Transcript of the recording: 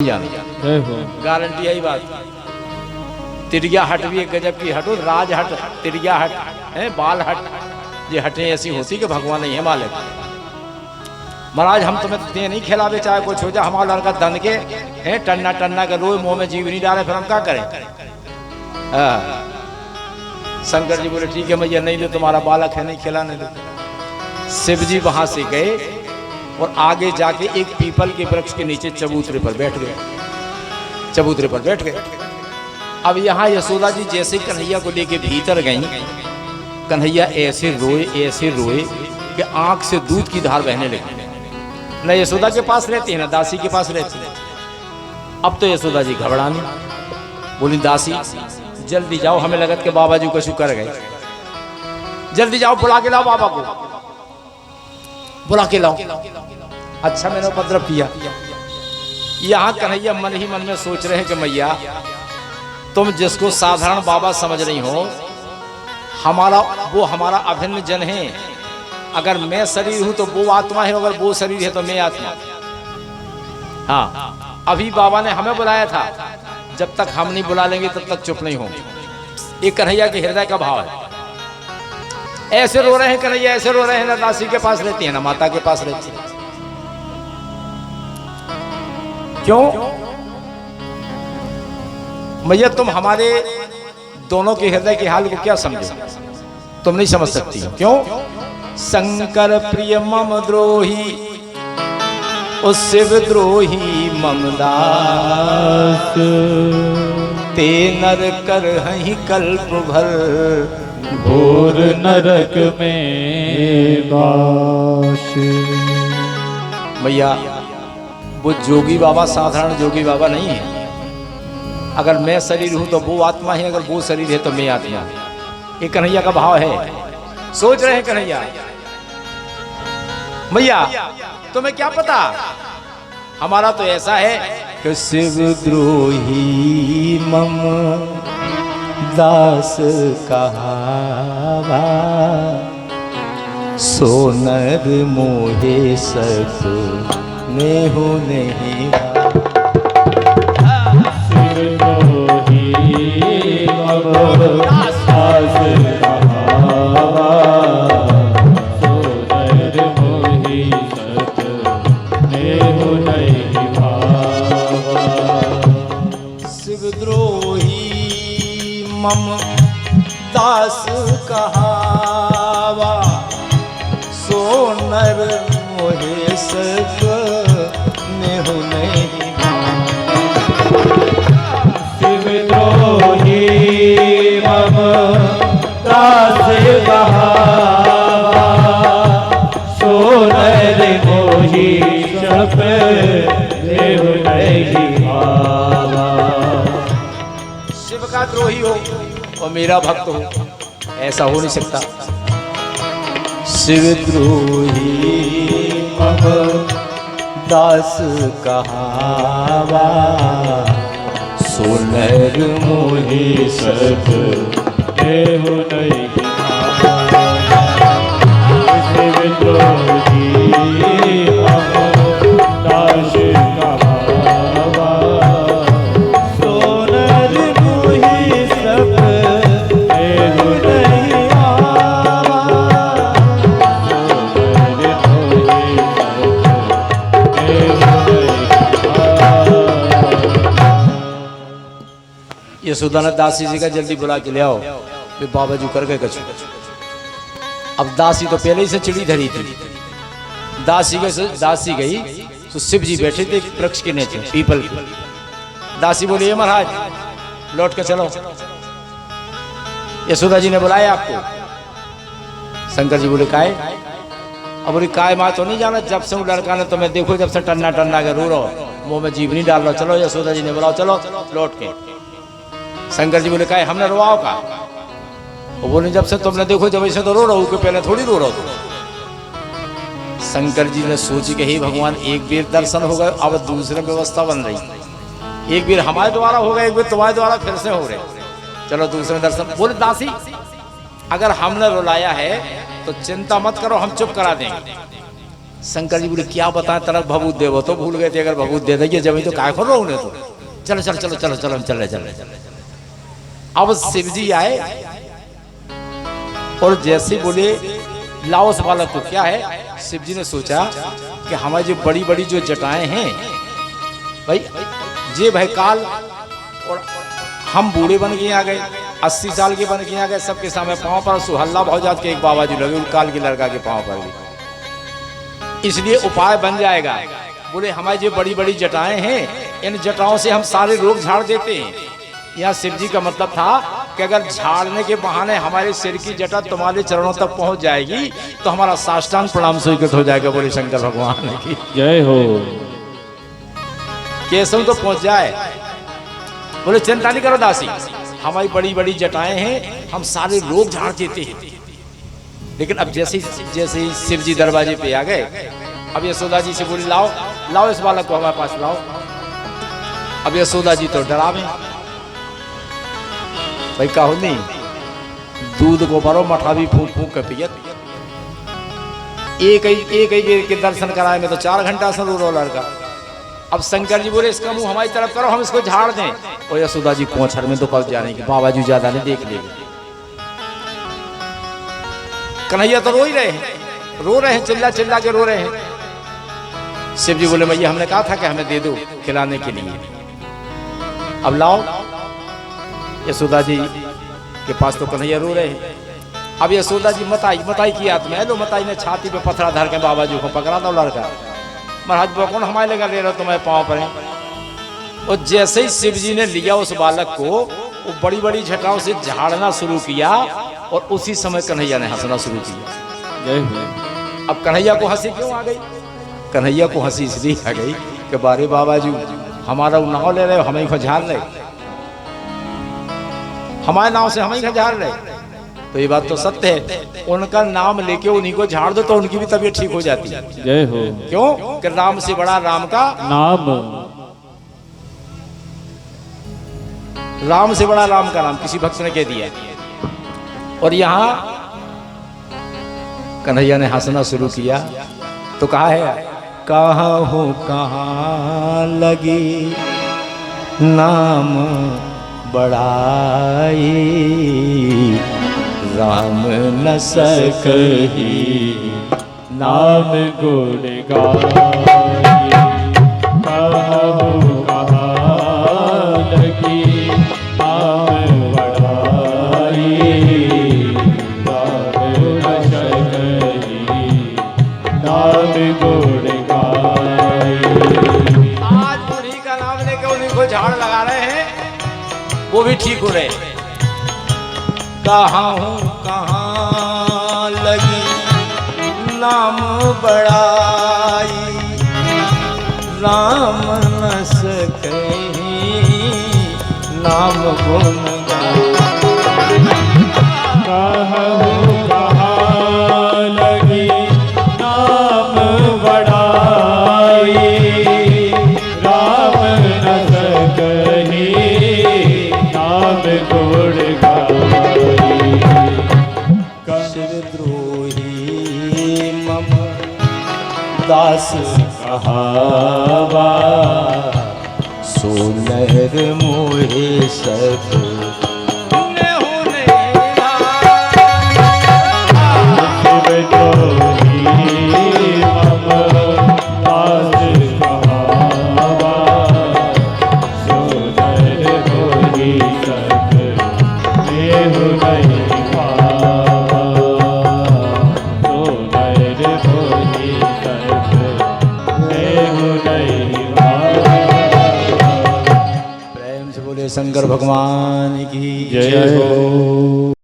Guarantee यही बात। तिरिया हट भी एक गजब की हटो, राज हट, तिरिया हट है, बाल हट, ये हटें ऐसी होती कि भगवान नहीं है मालिक। महाराज हम तुम्हें दे नहीं खिलावे चाहे कुछ हो जाए, हमारा लड़का दन के है टन्ना टन्ना के रोए मुंह में जीव नहीं डाले, फिर हम क्या करें। शंकर जी बोले ठीक है भैया नहीं दे, तुम्हारा बालक है नहीं खिलाने दो। शिव जी वहां से गए और आगे जाके एक पीपल के वृक्ष के नीचे चबूतरे पर बैठ गए, चबूतरे पर बैठ गए। अब यहाँ यशोदा जी जैसे कन्हैया को लेके भीतर गई, कन्हैया ऐसे रोए कि आंख से दूध की धार बहने लगी। न यशोदा के पास रहती है न दासी के पास रहती है। अब तो यशोदा जी घबरानी, बोली दासी जल्दी जाओ, हमें लगत के बाबा जी को कर गए, जल्दी जाओ बुला के लाओ बाबा को, बुला के लाओ। अच्छा मैंने उपद्रव किया। यहाँ कन्हैया मन ही मन में सोच रहे हैं कि मैया तुम जिसको साधारण बाबा समझ रही हो, वो हमारा अभिन्न जन है। अगर मैं शरीर हूं तो वो आत्मा है, अगर वो शरीर है तो मैं आत्मा। हाँ अभी बाबा ने हमें बुलाया था, जब तक हम नहीं बुला लेंगे तब तक चुप नहीं होंगे। ये कन्हैया के हृदय का भाव है। ऐसे रो रहे हैं कन्हैया, ऐसे रो रहे हैं, ना दासी के पास रहती है ना माता के पास रहती है। क्यों मैया तुम हमारे दोनों के हृदय के हाल को क्या समझो, तुम नहीं समझ सकती। क्यों शंकर प्रिय मम द्रोही, उस शिव द्रोही मम दास, ते नर कर हहीं कल्प भर, घोर नरक में बास। भैया वो जोगी बाबा साधारण जोगी बाबा नहीं है। अगर मैं शरीर हूं तो वो आत्मा है, अगर वो शरीर है तो मैं आत्मा। ये कन्हैया का भाव है। सोच रहे हैं कन्हैया भैया तुम्हें क्या पता, हमारा तो ऐसा है कि शिव द्रोही मम दास कहावा, सोनर मोहे सत नेहु नहीं। शिव द्रोही मम दास कहावा, सोनर मोहे सत नेहु नहीं भावा। शिवद्रोही मम दास कहावा, सोनर मोहे सत नेहु नहीं भावा। शिवद्रोही मम दास कहावा, सोनर मोहि सत नेहु नहीं भावा। शिव का द्रोही हो और मेरा भक्त हो, ऐसा हो नहीं सकता। शिवद्रोही मम दास कहावा, सोनर मोहि सत नेहु नहीं भावा। शिवद्रोही मम दास कहावा, सोनर मोहि सत नेहु नहीं भावा। सोनर मोहि सत नेहु नहीं भावा। यशोदा दासी जी का जल्दी बुला के ले आओ, वे बाबा जी कर गए कछु। अब दासी तो पहले ही से चिड़ी धरी थी। दासी गई तो शिव जी बैठे थे वृक्ष के नीचे पीपल के। दासी बोली ये महाराज लौट के चलो, यशोदा जी ने बुलाया आपको। शंकर जी बोले काय? अब बोली काय माँ तो नहीं जाना, जब से वो लड़का ने तुम्हें देखो जब से टन्ना टन्ना के रो रहो, मुंह में जीभ नहीं डाल रहा। चलो यशोदा जी ने बुलाओ, चलो लौट के। शंकर जी बोले काय हमने रोवाओ का? वो बोले जब से तुमने देखो जब ऐसे तो रो रहा हूं, पहले थोड़ी रो रहा हूं। शंकर जी ने सोची कि हे भगवान एक बार दर्शन हो गए, अब दूसरी व्यवस्था बन रही। एक बार हमारे द्वारा हो गए, एक बार तुम्हारे द्वारा फिर से हो रहे, चलो दूसरे दर्शन। बोले दासी अगर हमने रुलाया है तो चिंता मत करो, हम चुप करा देंगे। शंकर जी बोले क्या बताएं, तरफ भभूत देवो तो भूल गए थे, अगर भभूत दे देंगे जब तो काय करो उन्हें, तो चलो चलो चलो चलो चलो हम चल रहे। अब शिव जी आए और जैसे बोले लाओ उस बालक को, क्या है? शिव जी ने सोचा कि हमारी जो बड़ी बड़ी जो जटाएं हैं भाई, जे भाई काल, और हम बूढ़े बन के आ गए, 80 साल के बन के आ गए, सबके सामने पाँव पर सुहल्ला भौजात के एक बाबा जी लगे काल के लड़का के पाँव पर भी, इसलिए उपाय बन जाएगा। बोले हमारी जो बड़ी बड़ी जटाएं हैं, इन जटाओं से हम सारे रोग झाड़ देते हैं। यहाँ शिव जी का मतलब था कि अगर झाड़ने के बहाने हमारे सिर की जटा तुम्हारे चरणों तक पहुंच जाएगी तो हमारा साष्टांग प्रणाम स्वीकृत हो जाएगा। बोले शंकर भगवान की जय हो। केसव तो पहुंच जाए। बोले चिंता नहीं करो दासी, हमारी बड़ी बड़ी जटाएं हैं, हम सारे रोग झाड़ देते हैं। लेकिन अब जैसे ही शिव जी दरवाजे पे आ गए, अब यशोदा जी से बोली लाओ लाओ इस बालक को हमारे पास लाओ। अब यशोदा जी तो डरावे भाई, कहो नहीं दूध को भरो मठा भी फूंक फूंक के पियत, एक ही बेर के दर्शन कराए में तो 4 घंटा से रो लड़का। अब शंकर जी बोले इसका मुंह हमारी तरफ करो, हम इसको झाड़ दें। और यशोदा जी कोछर में तो फंस जाने की, बाबा जी ज्यादा नहीं देख लेंगे। कन्हैया तो रो ही रहे हैं, चिल्ला चिल्ला के रो रहे हैं। शिव जी बोले मैया हमने कहा था कि हमें दे दो खिलाने के लिए, अब लाओ। यशोदा जी के पास तो कन्हैया रो रहे हैं। अब यशोदा जी मताई की आत्मा है, लो मताई ने छाती पे पथरा धर के बाबा जी को पकड़ा था लड़का, महाराज कौन हमारे लेकर ले रहे हो, तुम्हारे पाँव पर है। और जैसे ही शिव जी ने लिया उस बालक को, वो बड़ी बड़ी झटाओं से झाड़ना शुरू किया और उसी समय कन्हैया ने हंसना शुरू किया। जय हो। अब कन्हैया को हंसी क्यों आ गई? कन्हैया को हंसी इसलिए आ गई कि बारे बाबा जी हमारा नाव ले रहे हो, हमें ही झाड़ रहे, हमारे नाव से हमें ही झाड़ रहे। तो ये बात तो सत्य है, उनका नाम लेके उन्हीं को झाड़ दो तो उनकी भी तबीयत ठीक हो जाती है। जय हो। क्यों कि राम से बड़ा राम का नाम, राम से बड़ा राम का नाम, किसी भक्त ने कह दिया। और यहाँ कन्हैया ने हंसना शुरू किया तो कहा है कहाँ हो कहाँ लगी नाम बड़ाई, राम न सकही नाम गुण गाई, कहाँ लगी नाम बढ़ाई, राम न सकही नाम गुण गाई। आज उन्हीं का नाम लेकर उन्हीं को झाड़ लगा रहे हैं, वो भी ठीक हो रहे। कहाँ हूँ कहाँ लगी नाम बड़ाई, राम न सकही नाम गुण गाई। कहाँ लगी नाम बढ़ाई, राम न सकही नाम गुण गाई। शिवद्रोही मम दास कहावा, सोलर मोहे सब शिवद्रोही मम दास कहावा, सोलर मोहि सब देहु नहीं पावा, सोलर मोहि सब देहु नहीं पावा। प्रेम से बोले शंकर भगवान की जय हो।